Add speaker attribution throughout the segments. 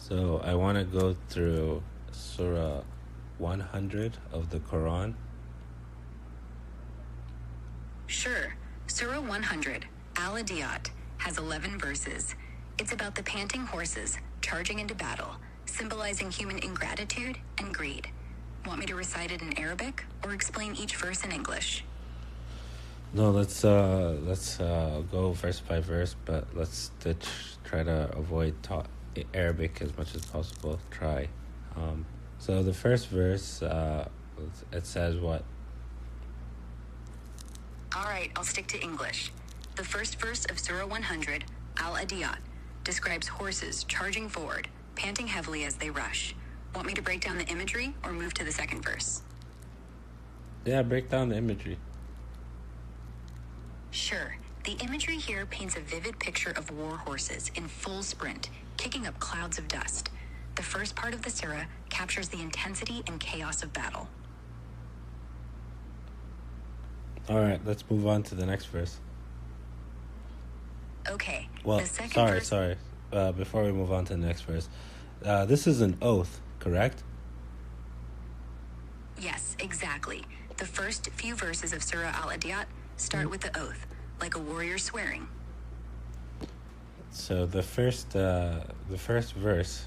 Speaker 1: So I want to go through Surah 100 of the Quran.
Speaker 2: Sure. Surah 100, Al Adiyat, has 11 verses. It's about the panting horses charging into battle, symbolizing human ingratitude and greed. Want me to recite it in Arabic or explain each verse in English?
Speaker 1: No, let's go verse by verse, but let's try to avoid Arabic as much as possible. Try. So the first verse, it says what?
Speaker 2: All right, I'll stick to English. The first verse of Surah 100, Al Adiyat, describes horses charging forward, panting heavily as they rush. Want me to break down the imagery or move to the second verse?
Speaker 1: Yeah, break down the imagery.
Speaker 2: Sure. The imagery here paints a vivid picture of war horses in full sprint, kicking up clouds of dust. The first part of the surah captures the intensity and chaos of battle.
Speaker 1: All right, let's move on to the next verse.
Speaker 2: Okay.
Speaker 1: Well,
Speaker 2: the second
Speaker 1: sorry. Before we move on to the next verse, this is an oath, correct?
Speaker 2: Yes, exactly. The first few verses of Surah Al Adiyat start with the oath, like a warrior swearing.
Speaker 1: So the first verse,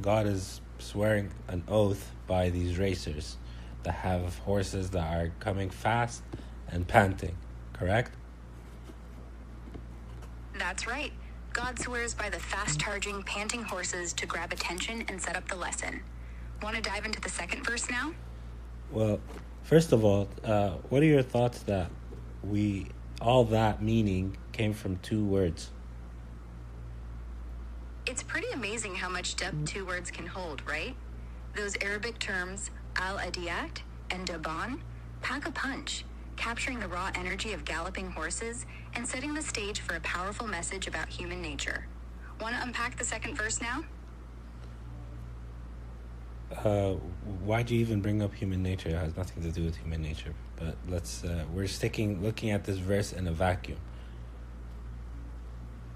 Speaker 1: God is swearing an oath by these racers that have horses that are coming fast and panting, correct?
Speaker 2: That's right. God swears by the fast-charging, panting horses to grab attention and set up the lesson. Want to dive into the second verse now?
Speaker 1: Well, first of all, what are your thoughts that all that meaning came from two words?
Speaker 2: It's pretty amazing how much depth two words can hold, right? Those Arabic terms, al-adiyat and daban, pack a punch, capturing the raw energy of galloping horses and setting the stage for a powerful message about human nature. Want to unpack the second verse now?
Speaker 1: Why'd you even bring up human nature? It has nothing to do with human nature. But we're looking at this verse in a vacuum.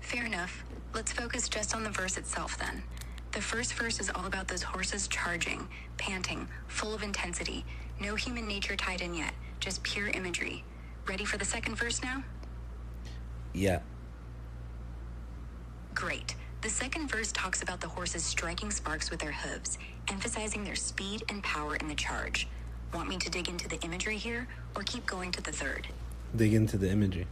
Speaker 2: Fair enough. Let's focus just on the verse itself then. The first verse is all about those horses charging, panting, full of intensity. No human nature tied in yet, just pure imagery. Ready for the second verse now?
Speaker 1: Yeah.
Speaker 2: Great. The second verse talks about the horses striking sparks with their hooves, emphasizing their speed and power in the charge. Want me to dig into the imagery here, or keep going to the third?
Speaker 1: Dig into the imagery.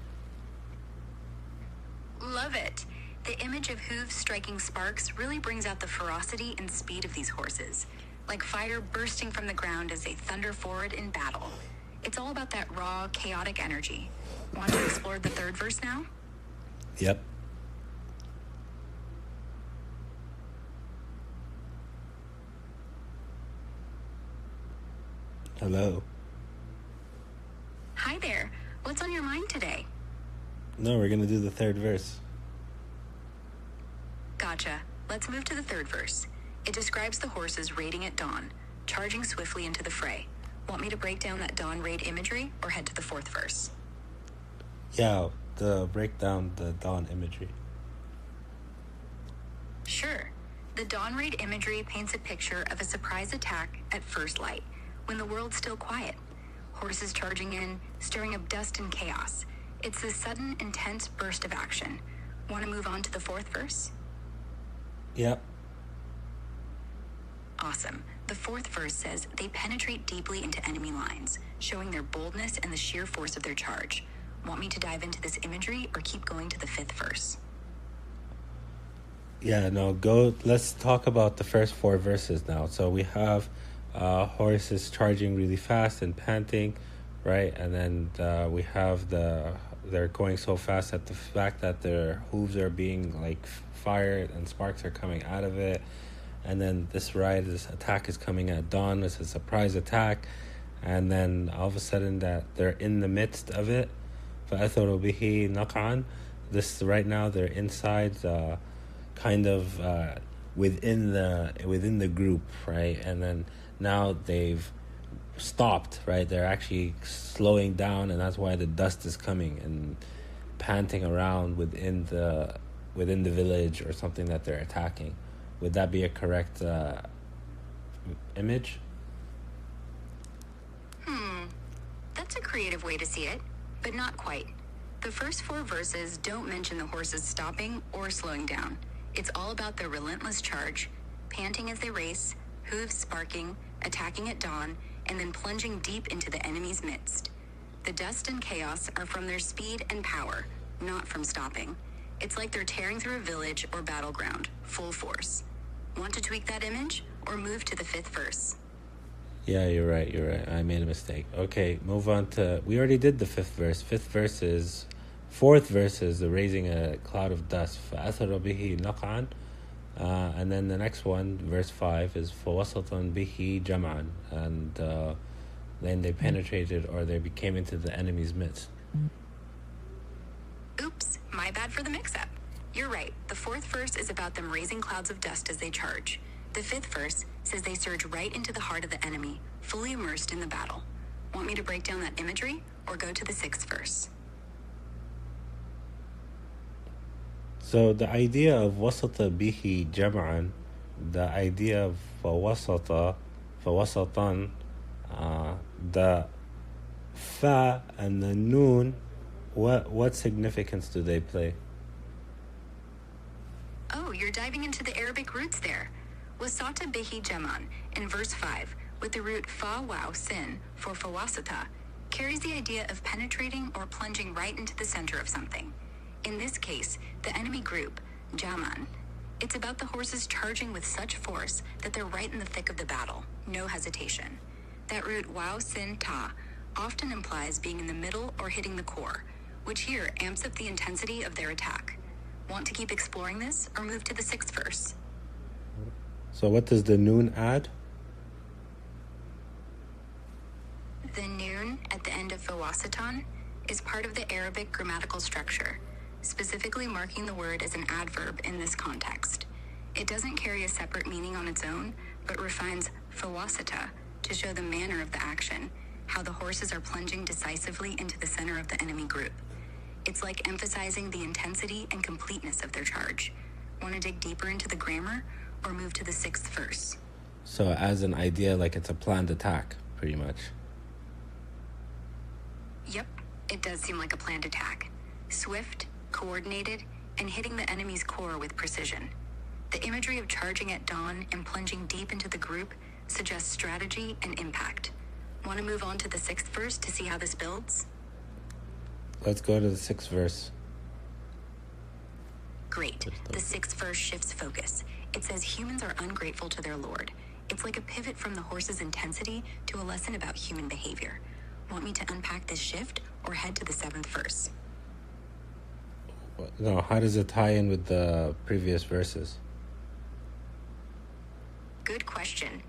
Speaker 2: Love it. The image of hooves striking sparks really brings out the ferocity and speed of these horses, like fire bursting from the ground as they thunder forward in battle. It's all about that raw, chaotic energy. Want to explore the third verse now?
Speaker 1: Yep. Hello.
Speaker 2: Hi there. What's on your mind today?
Speaker 1: No, we're going to do the third verse.
Speaker 2: Gotcha. Let's move to the third verse. It describes the horses raiding at dawn, charging swiftly into the fray. Want me to break down that dawn raid imagery or head to the fourth verse?
Speaker 1: Yeah, break down the dawn imagery.
Speaker 2: Sure. The dawn raid imagery paints a picture of a surprise attack at first light, when the world's still quiet. Horses charging in, stirring up dust and chaos. It's this sudden, intense burst of action. Want to move on to the fourth verse?
Speaker 1: Yep.
Speaker 2: Awesome. The fourth verse says they penetrate deeply into enemy lines, showing their boldness and the sheer force of their charge. Want me to dive into this imagery or keep going to the fifth verse?
Speaker 1: Yeah, no, let's talk about the first four verses now. So we have horses charging really fast and panting, right? And then we have they're going so fast that the fact that their hooves are being like fired and sparks are coming out of it. And then this attack is coming at dawn. It's a surprise attack. And then all of a sudden that they're in the midst of it. فَأَثَرُوا بِهِ نَقْعًا. Right now they're inside kind of within the group, right? And then now they've stopped, right? They're actually slowing down, and that's why the dust is coming and panting around within the village or something that they're attacking. Would that be a correct image?
Speaker 2: That's a creative way to see it, but not quite. The first 4 verses don't mention the horses stopping or slowing down. It's all about their relentless charge, panting as they race, hooves sparking, attacking at dawn, and then plunging deep into the enemy's midst. The dust and chaos are from their speed and power, not from stopping. It's like they're tearing through a village or battleground, full force. Want to tweak that image, or move to the 5th verse?
Speaker 1: Yeah, you're right. I made a mistake. Okay, move on to... We already did the 5th verse. 4th verse is the raising a cloud of dust. فَأَثَرَ بِهِ نَقْعًا. And then the next one, verse 5, is فَوَسَطًا بِهِ جَمْعًا. And then they penetrated, or they became into the enemy's midst.
Speaker 2: Oops, my bad for the mix-up. You're right. The 4th verse is about them raising clouds of dust as they charge. The 5th verse says they surge right into the heart of the enemy, fully immersed in the battle. Want me to break down that imagery, or go to the 6th verse?
Speaker 1: So the idea of وَسَطَ بِهِ جَمْعًا, the idea of فَوَسَطًا, the fa and the noon, what significance do they play?
Speaker 2: Oh, you're diving into the Arabic roots there. Wasata bihi jaman in verse 5, with the root fa waw sin for fawasata, carries the idea of penetrating or plunging right into the center of something. In this case, the enemy group, Jaman. It's about the horses charging with such force that they're right in the thick of the battle, no hesitation. That root waw sin ta often implies being in the middle or hitting the core, which here amps up the intensity of their attack. Want to keep exploring this, or move to the 6th verse?
Speaker 1: So what does the noon add?
Speaker 2: The noon at the end of fawasatan is part of the Arabic grammatical structure, specifically marking the word as an adverb in this context. It doesn't carry a separate meaning on its own, but refines fawasata to show the manner of the action, how the horses are plunging decisively into the center of the enemy group. It's like emphasizing the intensity and completeness of their charge. Want to dig deeper into the grammar, or move to the 6th verse?
Speaker 1: So as an idea, like it's a planned attack, pretty much.
Speaker 2: Yep, it does seem like a planned attack. Swift, coordinated, and hitting the enemy's core with precision. The imagery of charging at dawn and plunging deep into the group suggests strategy and impact. Want to move on to the 6th verse to see how this builds?
Speaker 1: Let's go to the 6th verse.
Speaker 2: Great. The 6th verse shifts focus. It says humans are ungrateful to their Lord. It's like a pivot from the horse's intensity to a lesson about human behavior. Want me to unpack this shift, or head to the 7th verse?
Speaker 1: No, how does it tie in with the previous verses?
Speaker 2: Good question.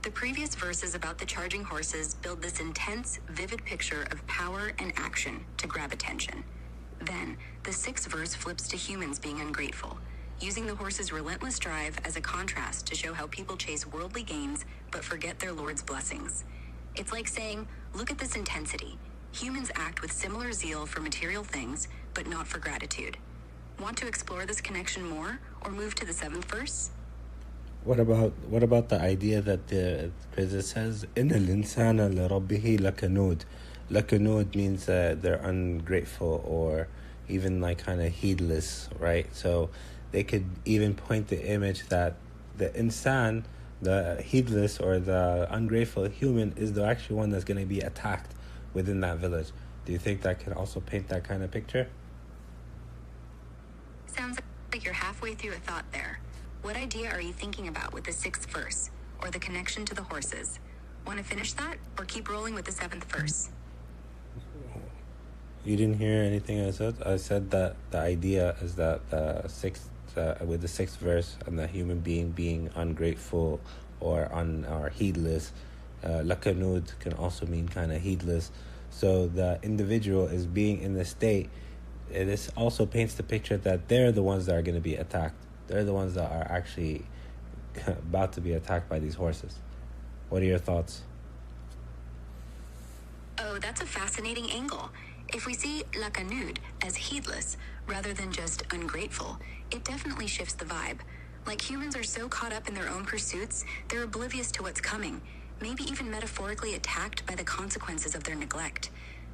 Speaker 2: The previous verses about the charging horses build this intense, vivid picture of power and action to grab attention. Then, the 6th verse flips to humans being ungrateful, using the horse's relentless drive as a contrast to show how people chase worldly gains but forget their Lord's blessings. It's like saying, look at this intensity. Humans act with similar zeal for material things, but not for gratitude. Want to explore this connection more, or move to the 7th verse?
Speaker 1: What about the idea that because it says إِنَّ الْإِنسَانَ لِرَبِّهِ لَكَنُودٌ. Lakanud means they're ungrateful, or even like kind of heedless, right? So they could even point the image that the insan, the heedless or the ungrateful human, is the actual one that's going to be attacked within that village. Do you think that could also paint that kind of picture?
Speaker 2: Sounds like you're halfway through a thought there. What idea are you thinking about with the 6th verse, or the connection to the horses? Want to finish that, or keep rolling with the 7th verse?
Speaker 1: You didn't hear anything I said? I said that the idea is that the 6th, with the 6th verse, and the human being ungrateful or heedless. Lakanud can also mean kind of heedless. So the individual is being in the state. This also paints the picture that they're the ones that are going to be attacked. They're the ones that are actually about to be attacked by these horses. What are your thoughts?
Speaker 2: Oh, that's a fascinating angle. If we see lakanud as heedless rather than just ungrateful, it definitely shifts the vibe. Like humans are so caught up in their own pursuits, they're oblivious to what's coming, maybe even metaphorically attacked by the consequences of their neglect.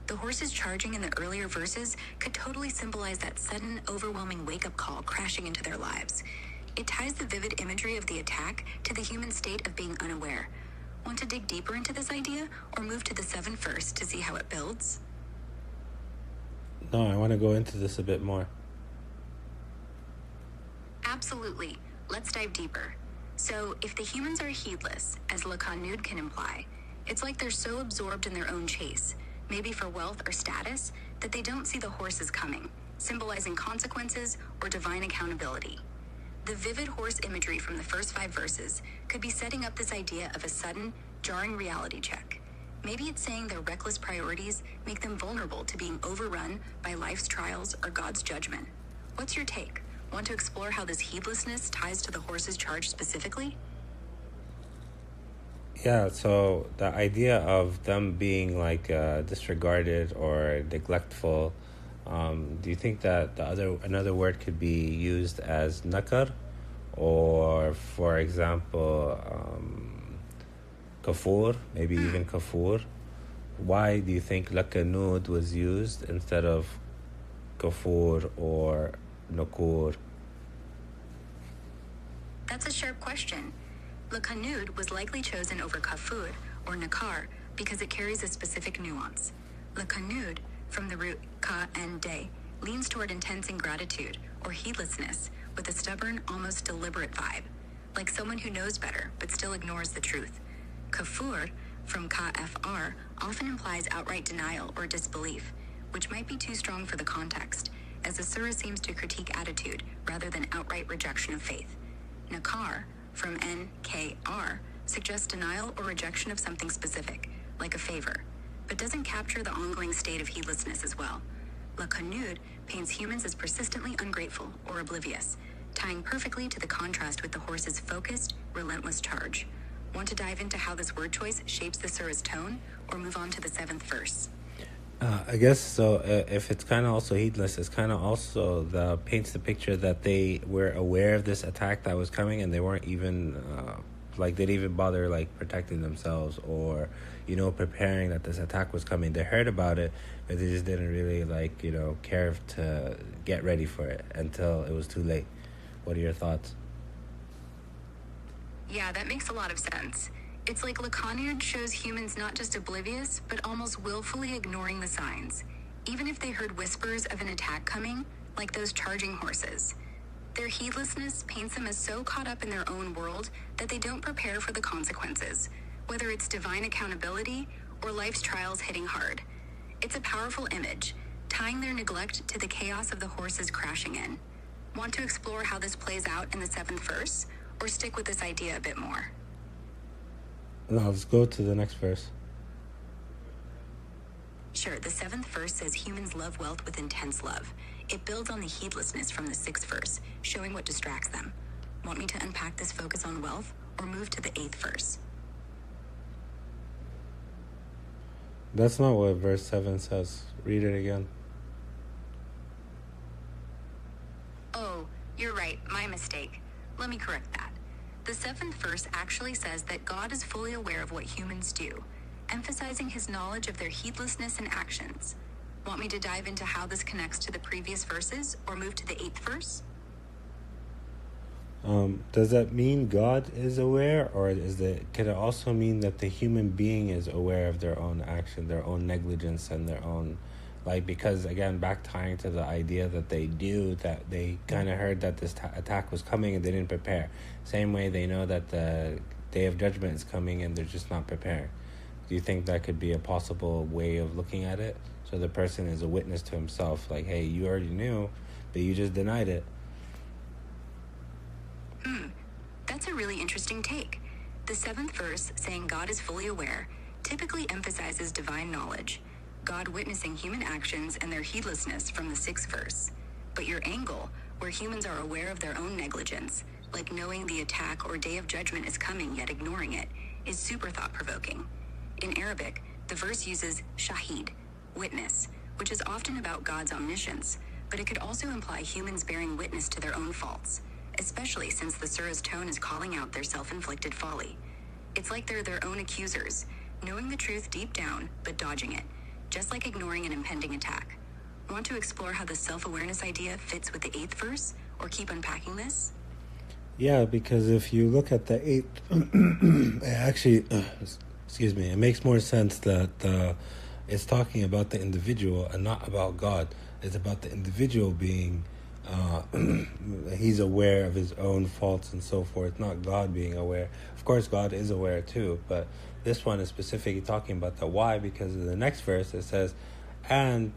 Speaker 2: The horses charging in the earlier verses could totally symbolize that sudden, overwhelming wake-up call crashing into their lives. It ties the vivid imagery of the attack to the human state of being unaware. Want to dig deeper into this idea, or move to the 7th verse to see how it builds?
Speaker 1: No, I want to go into this a bit more.
Speaker 2: Absolutely. Let's dive deeper. So, if the humans are heedless, as Lakanud can imply, it's like they're so absorbed in their own chase, maybe for wealth or status, that they don't see the horses coming, symbolizing consequences or divine accountability. The vivid horse imagery from the first 5 verses could be setting up this idea of a sudden, jarring reality check. Maybe it's saying their reckless priorities make them vulnerable to being overrun by life's trials or God's judgment. What's your take? Want to explore how this heedlessness ties to the horse's charge specifically?
Speaker 1: Yeah, so the idea of them being like disregarded or neglectful, do you think that another word could be used as nakar, or for example, kafur, maybe even kafur? Why do you think lakanud was used instead of kafur or nakur?
Speaker 2: That's a sharp question. Lakanud was likely chosen over kafur or nakar because it carries a specific nuance. Lakanud, from the root ka and de, leans toward intense ingratitude or heedlessness with a stubborn, almost deliberate vibe, like someone who knows better but still ignores the truth. Kafur, from kfr, often implies outright denial or disbelief, which might be too strong for the context, as the surah seems to critique attitude rather than outright rejection of faith. Nakar, from nkr, suggests denial or rejection of something specific, like a favor, but doesn't capture the ongoing state of heedlessness as well. Lakanud paints humans as persistently ungrateful or oblivious, tying perfectly to the contrast with the horse's focused, relentless charge. Want to dive into how this word choice shapes the surah's tone, or move on to the 7th verse?
Speaker 1: I guess so. If it's kind of also heedless, it's kind of also paints the picture that they were aware of this attack that was coming, and they weren't even they didn't even bother protecting themselves or preparing that this attack was coming. They heard about it, but they just didn't really care to get ready for it until it was too late. What are your thoughts?
Speaker 2: Yeah, that makes a lot of sense. It's like Lakanud shows humans not just oblivious, but almost willfully ignoring the signs, even if they heard whispers of an attack coming, like those charging horses. Their heedlessness paints them as so caught up in their own world that they don't prepare for the consequences, whether it's divine accountability or life's trials hitting hard. It's a powerful image, tying their neglect to the chaos of the horses crashing in. Want to explore how this plays out in the 7th verse, or stick with this idea a bit more?
Speaker 1: No, let's go to the next verse.
Speaker 2: Sure, the 7th verse says humans love wealth with intense love. It builds on the heedlessness from the 6th verse, showing what distracts them. Want me to unpack this focus on wealth, or move to the 8th verse?
Speaker 1: That's not what verse 7 says. Read it again.
Speaker 2: Oh, you're right, my mistake. Let me correct that. The 7th verse actually says that God is fully aware of what humans do, emphasizing his knowledge of their heedlessness and actions. Want me to dive into how this connects to the previous verses, or move to the 8th verse?
Speaker 1: Does that mean God is aware, or could it also mean that the human being is aware of their own action, their own negligence, and their own, because again, back tying to the idea that they knew that they kind of heard that this attack was coming and they didn't prepare. Same way they know that the day of judgment is coming and they're just not preparing. Do you think that could be a possible way of looking at it? So the person is a witness to himself, hey, you already knew, but you just denied it.
Speaker 2: That's a really interesting take. The 7th verse, saying God is fully aware, typically emphasizes divine knowledge, God witnessing human actions and their heedlessness from the 6th verse. But your angle, where humans are aware of their own negligence, like knowing the attack or day of judgment is coming yet ignoring it, is super thought-provoking. In Arabic, the verse uses shahid, witness, which is often about God's omniscience, but it could also imply humans bearing witness to their own faults, especially since the surah's tone is calling out their self-inflicted folly. It's like they're their own accusers, knowing the truth deep down, but dodging it, just like ignoring an impending attack. Want to explore how the self-awareness idea fits with the 8th verse, or keep unpacking this?
Speaker 1: Yeah, because if you look at the 8th, it actually, excuse me, it makes more sense that it's talking about the individual and not about God. It's about the individual being, he's aware of his own faults and so forth, not God being aware. Of course, God is aware too, but this one is specifically talking about the why, because in the next verse it says, and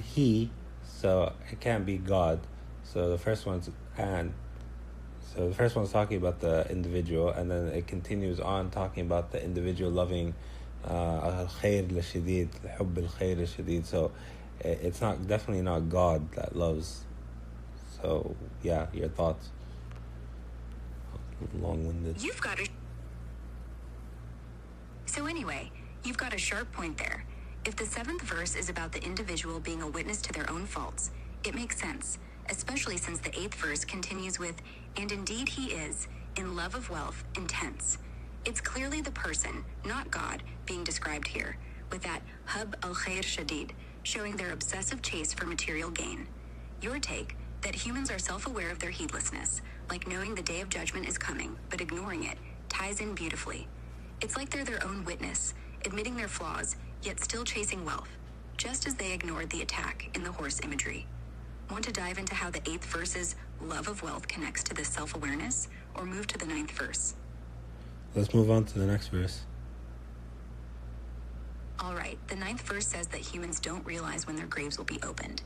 Speaker 1: he, so it can't be God. So the first one's talking about the individual, and then it continues on talking about the individual loving al-khair la-shadid, hubb al-khair la-shadid. So it's definitely not God that loves. So yeah, your thoughts. Long-winded.
Speaker 2: So anyway, you've got a sharp point there. If the 7th verse is about the individual being a witness to their own faults, it makes sense, especially since the 8th verse continues with, and indeed he is, in love of wealth, intense. It's clearly the person, not God, being described here, with that hub al-khair shadid, showing their obsessive chase for material gain. Your take, that humans are self-aware of their heedlessness, like knowing the day of judgment is coming, but ignoring it, ties in beautifully. It's like they're their own witness, admitting their flaws, yet still chasing wealth, just as they ignored the attack in the horse imagery. Want to dive into how the 8th verse's love of wealth connects to this self-awareness, or move to the 9th verse?
Speaker 1: Let's move on to the next verse.
Speaker 2: All right, the 9th verse says that humans don't realize when their graves will be opened.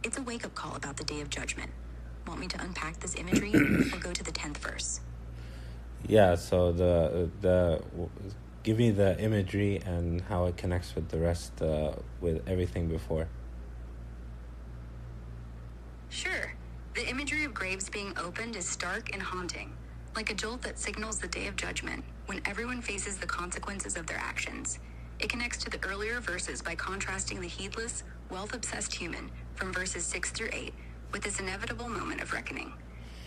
Speaker 2: It's a wake-up call about the day of judgment. Want me to unpack this imagery, or go to the 10th verse?
Speaker 1: Yeah, so the give me the imagery and how it connects with the rest, with everything before.
Speaker 2: Sure. The imagery of graves being opened is stark and haunting, like a jolt that signals the day of judgment, when everyone faces the consequences of their actions. It connects to the earlier verses by contrasting the heedless, wealth-obsessed human from verses 6 through 8 with this inevitable moment of reckoning.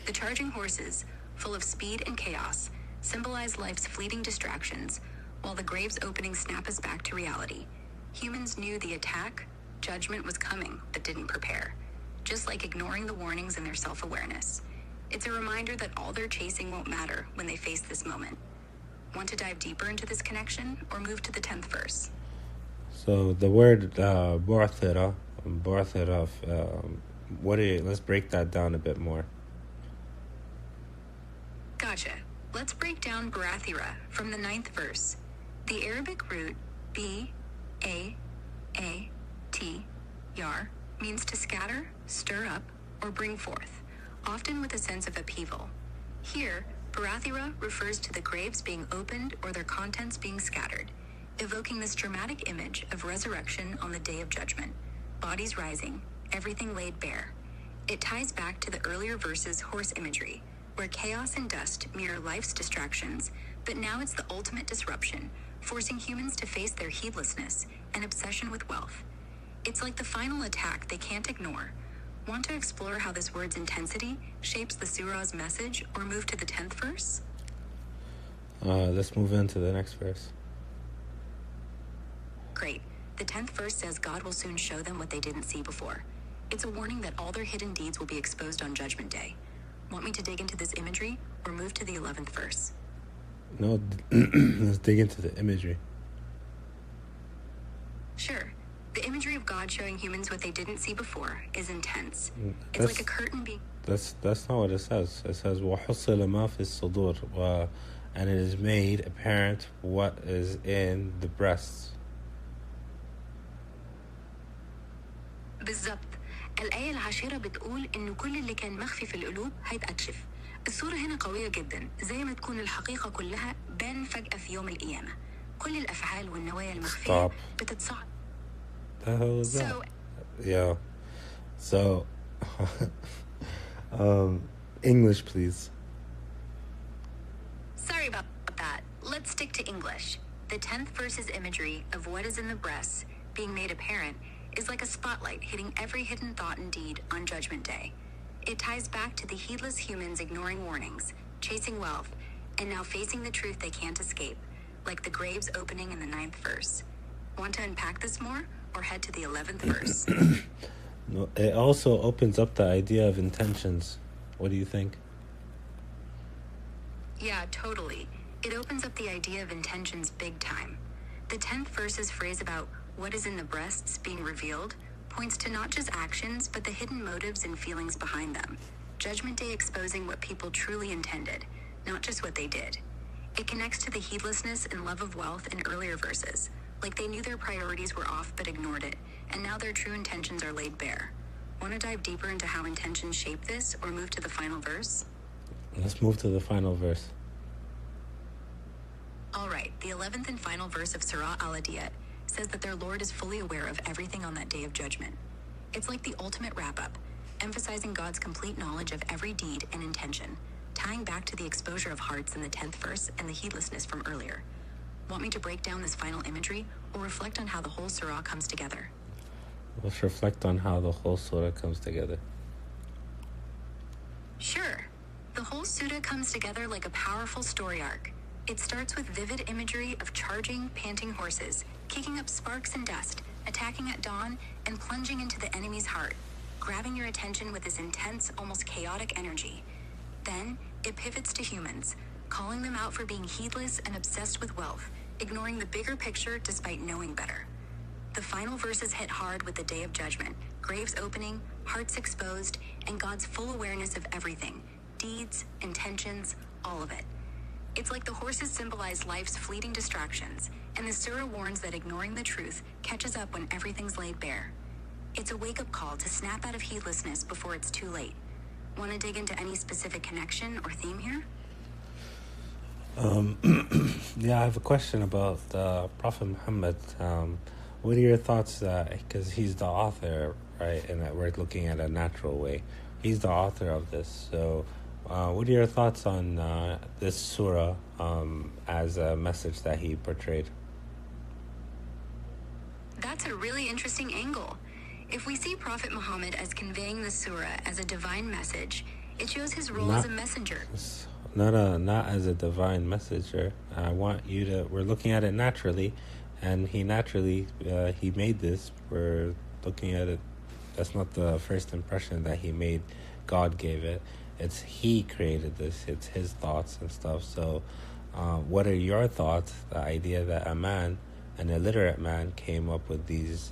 Speaker 2: The charging horses, full of speed and chaos, symbolize life's fleeting distractions, while the grave's opening snap us back to reality. Humans knew the attack, judgment was coming, but didn't prepare, just like ignoring the warnings in their self-awareness. It's a reminder that all their chasing won't matter when they face this moment. Want to dive deeper into this connection, or move to the 10th verse?
Speaker 1: So the word bu'thira, let's break that down a bit more.
Speaker 2: Gotcha. Let's break down Barathira from the 9th verse. The Arabic root B-A-A-T, yar, means to scatter, stir up, or bring forth, often with a sense of upheaval. Here, Barathira refers to the graves being opened or their contents being scattered, evoking this dramatic image of resurrection on the day of judgment, bodies rising, everything laid bare. It ties back to the earlier verses' horse imagery, where chaos and dust mirror life's distractions, but now it's the ultimate disruption, forcing humans to face their heedlessness and obsession with wealth. It's like the final attack they can't ignore. Want to explore how this word's intensity shapes the surah's message, or move to the 10th verse?
Speaker 1: Let's move into the next verse.
Speaker 2: Great. The 10th verse says God will soon show them what they didn't see before. It's a warning that all their hidden deeds will be exposed on Judgment Day. Want me to dig into this imagery, or move to the 11th verse?
Speaker 1: No, let's dig into the imagery.
Speaker 2: Sure. The imagery of God showing humans what they didn't see before is intense. It's like a curtain being...
Speaker 1: That's not what it says. It says وَحُصِّلَ مَا فِي الصُّدُورِ, and it is made apparent what is in the breasts.
Speaker 2: بالضبط. الآية العاشرة بتقول إنه كل اللي كان مخفي في القلوب هيتكشف. الصورة هنا قوية جدا، زي ما تكون الحقيقة كلها بان فجأة في يوم القيامة. كل الأفعال والنوايا المخفية بتتصاعد.
Speaker 1: The hell is that? Yeah. So, English, please.
Speaker 2: Sorry about that. Let's stick to English. The 10th verse's imagery of what is in the breasts being made apparent is like a spotlight hitting every hidden thought and deed on Judgment Day. It ties back to the heedless humans ignoring warnings, chasing wealth, and now facing the truth they can't escape, like the graves opening in the 9th verse. Want to unpack this more, or head to the 11th verse?
Speaker 1: No, it also opens up the idea of intentions. What do you think?
Speaker 2: Yeah, totally. It opens up the idea of intentions big time. The 10th verse's phrase about what is in the breasts being revealed points to not just actions, but the hidden motives and feelings behind them. Judgment Day exposing what people truly intended, not just what they did. It connects to the heedlessness and love of wealth in earlier verses, like they knew their priorities were off but ignored it, and now their true intentions are laid bare. Want to dive deeper into how intentions shape this, or move to the final verse?
Speaker 1: Let's move to the final verse.
Speaker 2: Alright, the 11th and final verse of Surat Al Adiyat says that their Lord is fully aware of everything on that day of judgment. It's like the ultimate wrap-up, emphasizing God's complete knowledge of every deed and intention, tying back to the exposure of hearts in the 10th verse and the heedlessness from earlier. Want me to break down this final imagery, or reflect on how the whole surah comes together?
Speaker 1: Let's reflect on how the whole surah comes together.
Speaker 2: Sure. The whole surah comes together like a powerful story arc. It starts with vivid imagery of charging, panting horses, kicking up sparks and dust, attacking at dawn, and plunging into the enemy's heart, grabbing your attention with this intense, almost chaotic energy. Then, it pivots to humans, calling them out for being heedless and obsessed with wealth, ignoring the bigger picture despite knowing better. The final verses hit hard with the day of judgment, graves opening, hearts exposed, and God's full awareness of everything, deeds, intentions, all of it. It's like the horses symbolize life's fleeting distractions, and the surah warns that ignoring the truth catches up when everything's laid bare. It's a wake-up call to snap out of heedlessness before it's too late. Want to dig into any specific connection or theme here?
Speaker 1: Yeah, I have a question about Prophet Muhammad. What are your thoughts? Because he's the author, right? And that we're looking at a natural way. He's the author of this. So, what are your thoughts on this surah as a message that he portrayed?
Speaker 2: That's a really interesting angle. If we see Prophet Muhammad as conveying the surah as a divine message, it shows his role as a messenger.
Speaker 1: Not as a divine messenger. I want you to. We're looking at it naturally, and he naturally he made this. We're looking at it. That's not the first impression that he made. God gave it. It's he created this. It's his thoughts and stuff. So, what are your thoughts? The idea that a man, an illiterate man, came up with these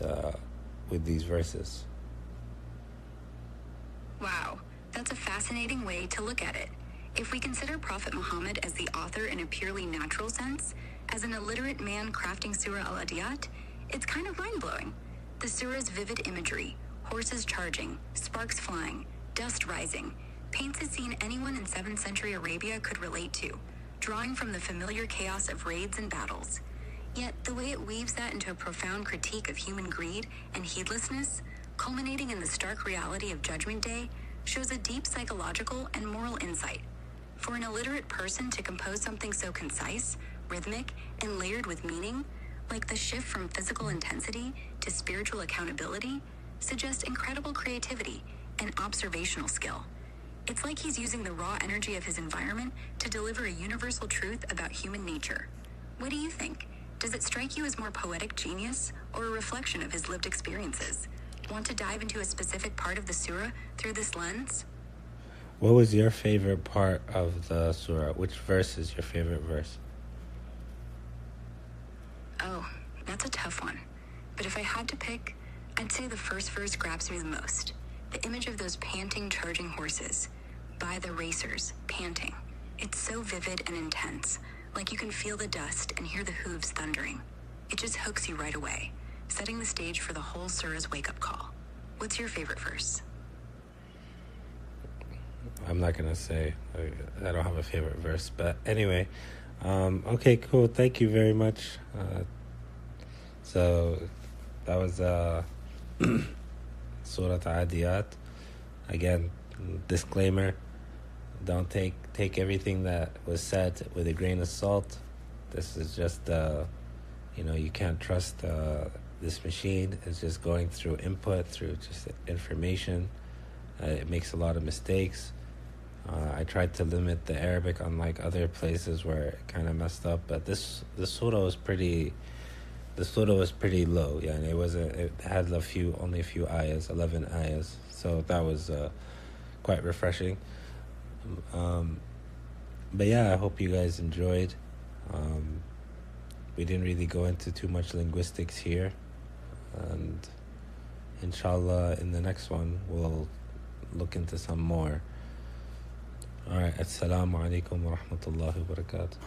Speaker 1: verses.
Speaker 2: Wow, that's a fascinating way to look at it. If we consider Prophet Muhammad as the author in a purely natural sense, as an illiterate man crafting Surat Al Adiyat, it's kind of mind-blowing. The surah's vivid imagery, horses charging, sparks flying, dust rising, paints a scene anyone in 7th century Arabia could relate to, drawing from the familiar chaos of raids and battles. Yet, the way it weaves that into a profound critique of human greed and heedlessness, culminating in the stark reality of Judgment Day, shows a deep psychological and moral insight. For an illiterate person to compose something so concise, rhythmic, and layered with meaning, like the shift from physical intensity to spiritual accountability, suggests incredible creativity and observational skill. It's like he's using the raw energy of his environment to deliver a universal truth about human nature. What do you think? Does it strike you as more poetic genius or a reflection of his lived experiences? Want to dive into a specific part of the surah through this lens?
Speaker 1: What was your favorite part of the surah? Which verse is your favorite verse?
Speaker 2: Oh, that's a tough one. But if I had to pick, I'd say the first verse grabs me the most. The image of those panting, charging horses. By the racers, panting. It's so vivid and intense. Like you can feel the dust and hear the hooves thundering. It just hooks you right away, setting the stage for the whole surah's wake-up call. What's your favorite verse?
Speaker 1: I'm not going to say. I don't have a favorite verse. But anyway, okay, cool. Thank you very much. So that was Surat Al Adiyat. Again, disclaimer. Don't take everything that was said with a grain of salt. This is just, you can't trust this machine. It's just going through input, through just information. It makes a lot of mistakes. I tried to limit the Arabic, unlike other places where it kind of messed up. But this surah was pretty. The surah was pretty low. Yeah, and it had only a few ayahs, 11 ayahs. So that was quite refreshing. But yeah, I hope you guys enjoyed. We didn't really go into too much linguistics here, and inshallah in the next one we'll look into some more. Alright, assalamu alaikum wa rahmatullahi wa barakatuh.